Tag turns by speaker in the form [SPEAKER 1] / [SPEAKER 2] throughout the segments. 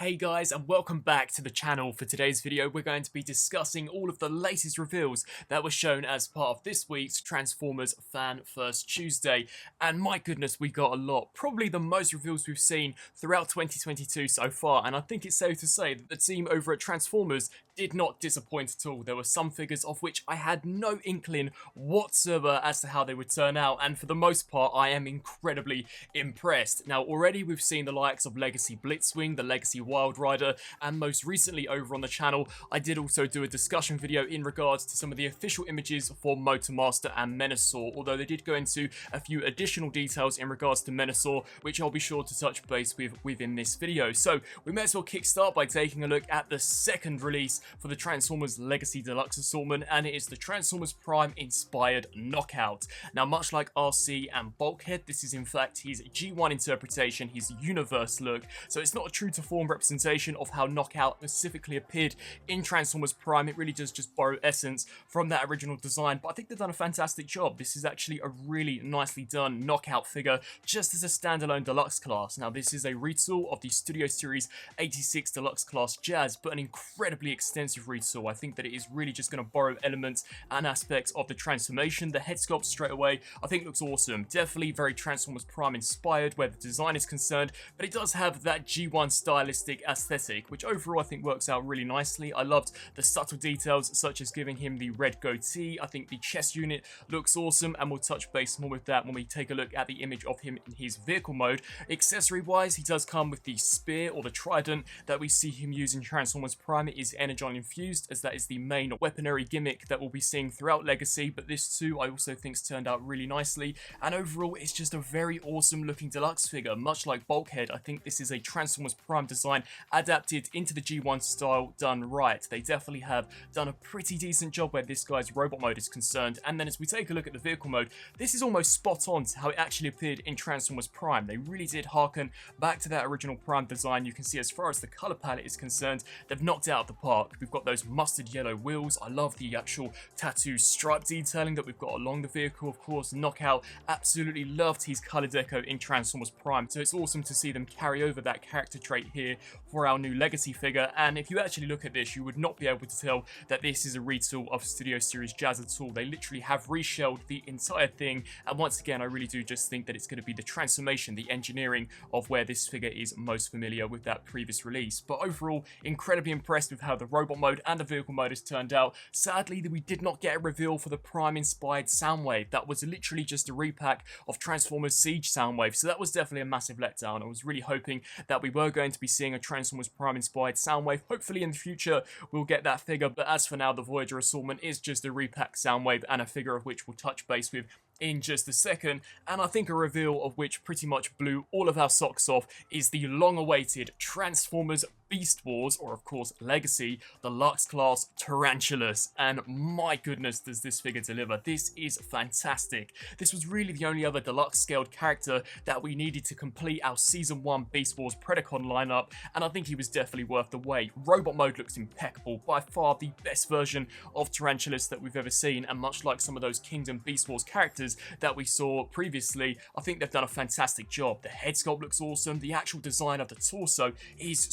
[SPEAKER 1] Hey guys, and welcome back to the channel. For today's video, we're going to be discussing all of the latest reveals that were shown as part of this week's Transformers Fan First Tuesday. And my goodness, we got a lot. Probably the most reveals we've seen throughout 2022 so far. And I think it's safe to say that the team over at Transformers did not disappoint at all. There were some figures of which I had no inkling whatsoever as to how they would turn out. And for the most part, I am incredibly impressed. Now, already we've seen the likes of Legacy Blitzwing, the Legacy Wild Rider, and most recently over on the channel, I did also do a discussion video in regards to some of the official images for Motormaster and Menasaur, although they did go into a few additional details in regards to Menasor, which I'll be sure to touch base with within this video. So we may as well kickstart by taking a look at the second release for the Transformers Legacy Deluxe Assortment, and it is the Transformers Prime inspired Knockout. Now, much like RC and Bulkhead, this is in fact his G1 interpretation, his universe look, so it's not a true to form representation of how Knockout specifically appeared in Transformers Prime. It really does just borrow essence from that original design, but I think they've done a fantastic job. This is actually a really nicely done Knockout figure just as a standalone deluxe class. Now, this is a retool of the Studio Series 86 Deluxe Class Jazz, but an incredibly extensive retool. I think that it is really just going to borrow elements and aspects of the transformation. The head sculpt straight away I think looks awesome. Definitely very Transformers Prime inspired where the design is concerned, but it does have that G1 stylistic aesthetic, which overall I think works out really nicely. I loved the subtle details such as giving him the red goatee. I think the chest unit looks awesome, and we'll touch base more with that when we take a look at the image of him in his vehicle mode. Accessory wise, he does come with the spear or the trident that we see him use in Transformers Prime. It is energon infused, as that is the main weaponry gimmick that we'll be seeing throughout Legacy, but this too I also think's turned out really nicely, and overall it's just a very awesome looking deluxe figure. Much like Bulkhead, I think this is a Transformers Prime design adapted into the G1 style done right. They definitely have done a pretty decent job where this guy's robot mode is concerned, and then as we take a look at the vehicle mode, this is almost spot on to how it actually appeared in Transformers Prime. They really did harken back to that original Prime design. You can see as far as the colour palette is concerned, they've knocked it out of the park. We've got those mustard yellow wheels. I love the actual tattoo stripe detailing that we've got along the vehicle. Of course, Knockout absolutely loved his colour deco in Transformers Prime, so it's awesome to see them carry over that character trait here for our new Legacy figure. And if you actually look at this, you would not be able to tell that this is a retool of Studio Series Jazz at all. They literally have reshelled the entire thing, and once again I really do just think that it's going to be the transformation, the engineering of where this figure is most familiar with that previous release. But overall, incredibly impressed with how the robot mode and the vehicle mode has turned out. Sadly, we did not get a reveal for the Prime inspired Soundwave. That was literally just a repack of Transformers Siege Soundwave, so that was definitely a massive letdown. I was really hoping that we were going to be seeing a Transformers Prime inspired Soundwave. Hopefully in the future we'll get that figure, but as for now, the Voyager assortment is just a repack Soundwave, and a figure of which we'll touch base with in just a second. And I think a reveal of which pretty much blew all of our socks off is the long-awaited Transformers Beast Wars, or of course Legacy Deluxe Class Tarantulas. And my goodness, does this figure deliver. This is fantastic. This was really the only other deluxe scaled character that we needed to complete our Season 1 Beast Wars Predacon lineup, and I think he was definitely worth the wait. Robot mode looks impeccable, by far the best version of Tarantulas that we've ever seen, and much like some of those Kingdom Beast Wars characters that we saw previously, I think they've done a fantastic job. The head sculpt looks awesome. The actual design of the torso is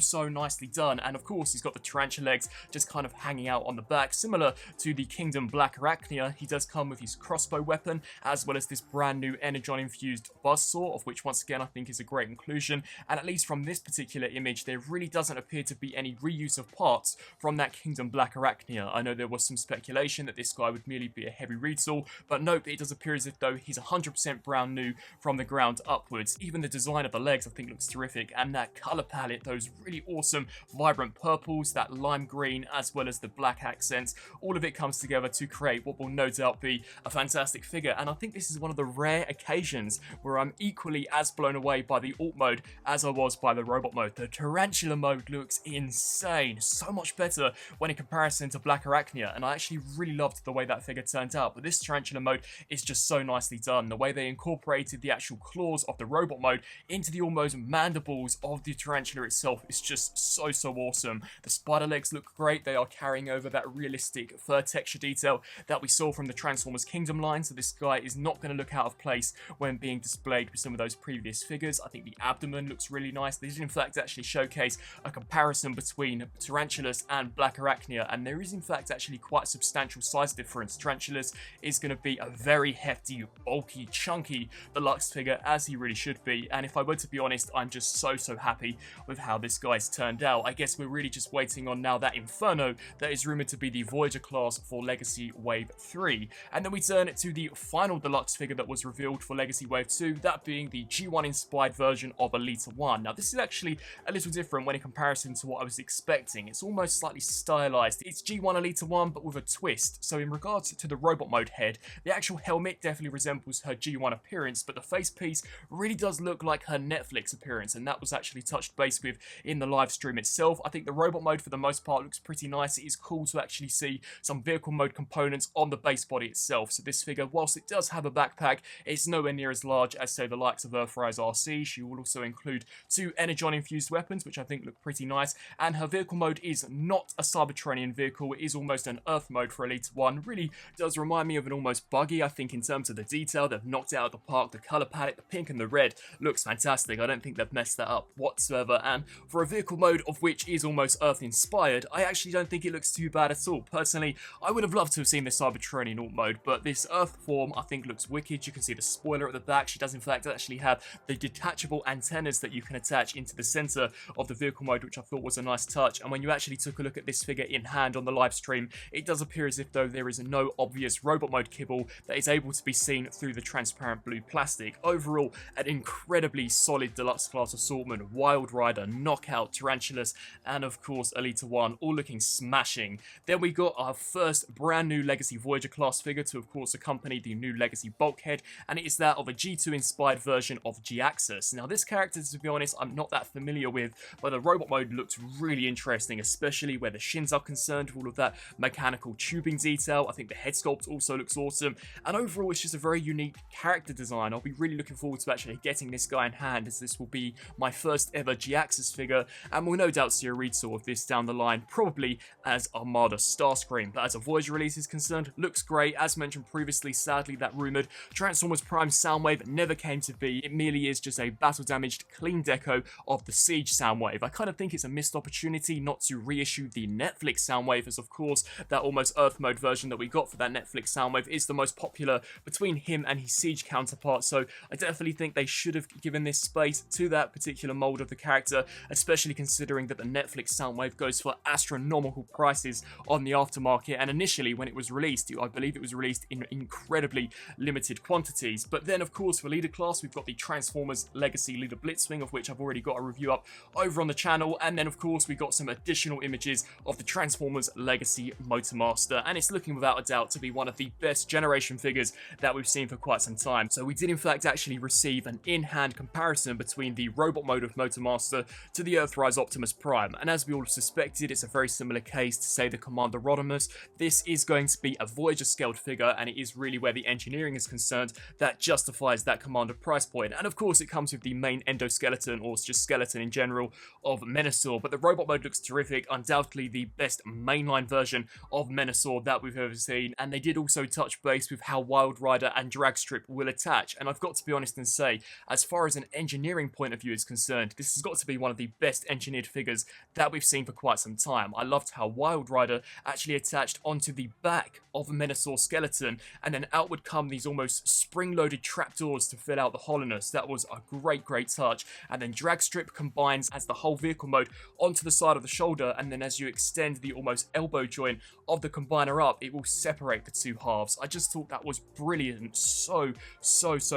[SPEAKER 1] so nicely done, and of course he's got the tarantula legs just kind of hanging out on the back, similar to the Kingdom Black Arachnia. He does come with his crossbow weapon, as well as this brand new energon infused buzzsaw, of which once again I think is a great inclusion. And at least from this particular image, there really doesn't appear to be any reuse of parts from that Kingdom Black Arachnia. I know there was some speculation that this guy would merely be a heavy retool, but nope, it does appear as if though he's 100% brand new from the ground upwards. Even the design of the legs I think looks terrific, and that color palette, those really awesome vibrant purples, that lime green, as well as the black accents, all of it comes together to create what will no doubt be a fantastic figure. And I think this is one of the rare occasions where I'm equally as blown away by the alt mode as I was by the robot mode. The tarantula mode looks insane, so much better when in comparison to Black Arachnia, and I actually really loved the way that figure turned out. But this tarantula mode is just so nicely done. The way they incorporated the actual claws of the robot mode into the almost mandibles of the tarantula itself is is just so awesome. The spider legs look great. They are carrying over that realistic fur texture detail that we saw from the Transformers Kingdom line, so this guy is not going to look out of place when being displayed with some of those previous figures. I think the abdomen looks really nice. They did in fact actually showcase a comparison between Tarantulas and Black Arachnia, and there is in fact actually quite a substantial size difference. Tarantulas is going to be a very hefty, bulky, chunky deluxe figure, as he really should be, and if I were to be honest, I'm just so happy with how this guy's turned out. I guess we're really just waiting on now that Inferno that is rumoured to be the Voyager class for Legacy Wave 3. And then we turn to the final deluxe figure that was revealed for Legacy Wave 2, that being the G1 inspired version of Elita 1. Now this is actually a little different when in comparison to what I was expecting. It's almost slightly stylized. It's G1 Elita 1 but with a twist. So in regards to the robot mode head, the actual helmet definitely resembles her G1 appearance, but the face piece really does look like her Netflix appearance, and that was actually touched base with in the live stream itself. I think the robot mode for the most part looks pretty nice. It is cool to actually see some vehicle mode components on the base body itself. So this figure, whilst it does have a backpack, it's nowhere near as large as say the likes of Earthrise RC. She will also include 2 Energon infused weapons, which I think look pretty nice, and her vehicle mode is not a Cybertronian vehicle. It is almost an Earth mode for Elita 1. Really does remind me of an almost buggy. I think in terms of the detail, they've knocked it out of the park. The colour palette, the pink and the red, looks fantastic. I don't think they've messed that up whatsoever, and for a vehicle mode of which is almost Earth inspired, I actually don't think it looks too bad at all. Personally, I would have loved to have seen this Cybertronian alt mode, but this Earth form I think looks wicked. You can see the spoiler at the back. She does in fact actually have the detachable antennas that you can attach into the center of the vehicle mode, which I thought was a nice touch. And when you actually took a look at this figure in hand on the live stream, it does appear as if though there is no obvious robot mode kibble that is able to be seen through the transparent blue plastic. Overall, an incredibly solid deluxe class assortment. Wild Rider, Knockout, Tarantulas, and of course Elita 1, all looking smashing. Then we got our first brand new Legacy Voyager class figure to of course accompany the new Legacy bulkhead, and it is that of a G2 inspired version of G-Axis. Now this character, to be honest, I'm not that familiar with, but the robot mode looks really interesting, especially where the shins are concerned, with all of that mechanical tubing detail. I think the head sculpt also looks awesome, and overall it's just a very unique character design. I'll be really looking forward to actually getting this guy in hand, as this will be my first ever G-Axis figure, and we'll no doubt see a retail of this down the line, probably as Armada Starscream. But as a Voyager release is concerned, looks great. As mentioned previously, sadly that rumoured Transformers Prime Soundwave never came to be. It merely is just a battle damaged clean deco of the Siege Soundwave. I kind of think it's a missed opportunity not to reissue the Netflix Soundwave, as of course that almost Earth mode version that we got for that Netflix Soundwave is the most popular between him and his Siege counterpart, so I definitely think they should have given this space to that particular mold of the character, especially considering that the Netflix Soundwave goes for astronomical prices on the aftermarket, and initially when it was released, I believe it was released in incredibly limited quantities. But then of course for leader class, we've got the Transformers Legacy Leader Blitzwing, of which I've already got a review up over on the channel, and then of course we got some additional images of the Transformers Legacy Motormaster, and it's looking without a doubt to be one of the best generation figures that we've seen for quite some time. So we did in fact actually receive an in-hand comparison between the robot mode of Motormaster to the Earthrise Optimus Prime, and as we all suspected, it's a very similar case to say the Commander Rodimus. This is going to be a Voyager scaled figure, and it is really where the engineering is concerned that justifies that Commander price point. And of course it comes with the main endoskeleton, or just skeleton in general, of Menasor, but the robot mode looks terrific. Undoubtedly the best mainline version of Menasor that we've ever seen, and they did also touch base with how Wild Rider and Dragstrip will attach, and I've got to be honest and say, as far as an engineering point of view is concerned, this has got to be one of the best engineered figures that we've seen for quite some time. I loved how Wild Rider actually attached onto the back of a Menasor skeleton, and then out would come these almost spring-loaded trapdoors to fill out the hollowness. That was a great touch. And then Dragstrip combines as the whole vehicle mode onto the side of the shoulder, and then as you extend the almost elbow joint of the combiner up, it will separate the two halves. I just thought that was brilliant. So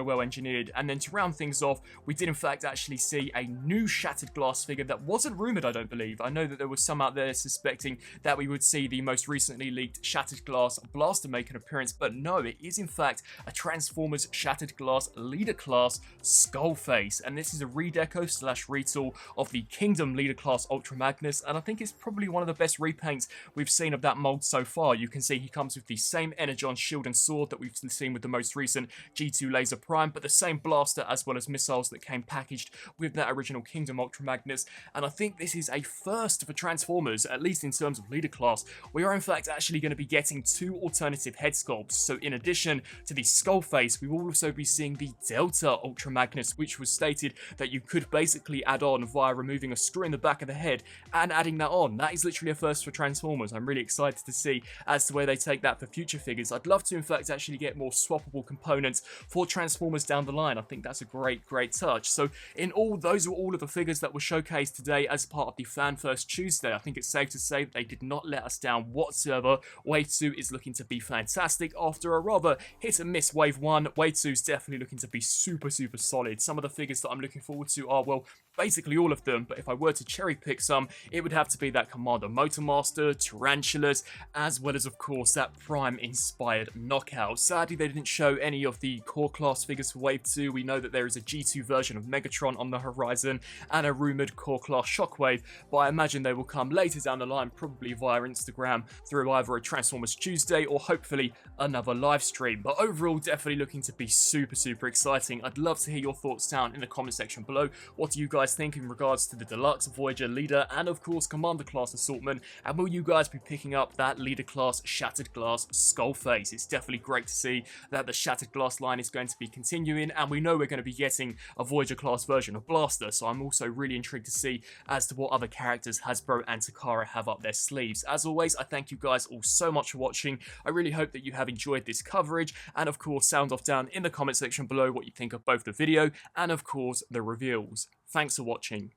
[SPEAKER 1] well engineered. And then to round things off, we did in fact actually see a new Shattered Glass figure that wasn't rumoured, I don't believe. I know that there was some out there suspecting that we would see the most recently leaked Shattered Glass Blaster make an appearance, but no, it is in fact a Transformers Shattered Glass Leader Class Skullface, and this is a redeco / retool of the Kingdom Leader Class Ultra Magnus, and I think it's probably one of the best repaints we've seen of that mold so far. You can see he comes with the same Energon shield and sword that we've seen with the most recent G2 Laser Prime, but the same blaster as well as missiles that came packaged with that original Kingdom Ultra Magnus. figures, and I think this is a first for Transformers, at least in terms of leader class. We are in fact actually going to be getting 2 alternative head sculpts, so in addition to the Skullface, we will also be seeing the Delta Ultra Magnus, which was stated that you could basically add on via removing a screw in the back of the head and adding that on. That is literally a first for Transformers. I'm really excited to see as to where they take that for future figures. I'd love to in fact actually get more swappable components for Transformers down the line. I think that's a great touch. So in all, those were all of the figures that were showcased today as part of the Fan First Tuesday. I think it's safe to say that they did not let us down whatsoever. Wave 2 is looking to be fantastic after a rather hit and miss Wave 1. Wave 2 is definitely looking to be super solid. Some of the figures that I'm looking forward to are, well, basically all of them, but if I were to cherry pick some, it would have to be that Commander Motormaster, Tarantulas, as well as of course that Prime inspired Knockout. Sadly they didn't show any of the core class figures for Wave 2. We know that there is a G2 version of Megatron on the horizon and a rumoured core class Shockwave, but I imagine they will come later down the line, probably via Instagram through either a Transformers Tuesday or hopefully another live stream. But overall, definitely looking to be super exciting. I'd love to hear your thoughts down in the comment section below. What do you guys think in regards to the Deluxe, Voyager, Leader, and of course Commander class assortment? And will you guys be picking up that Leader class Shattered Glass Skullface? It's definitely great to see that the Shattered Glass line is going to be continuing, and we know we're going to be getting a Voyager class version of Blaster, so I'm also really intrigued to see as to what other characters Hasbro and Takara have up their sleeves. As always, I thank you guys all so much for watching. I really hope that you have enjoyed this coverage, and of course sound off down in the comment section below what you think of both the video and of course the reveals. Thanks for watching.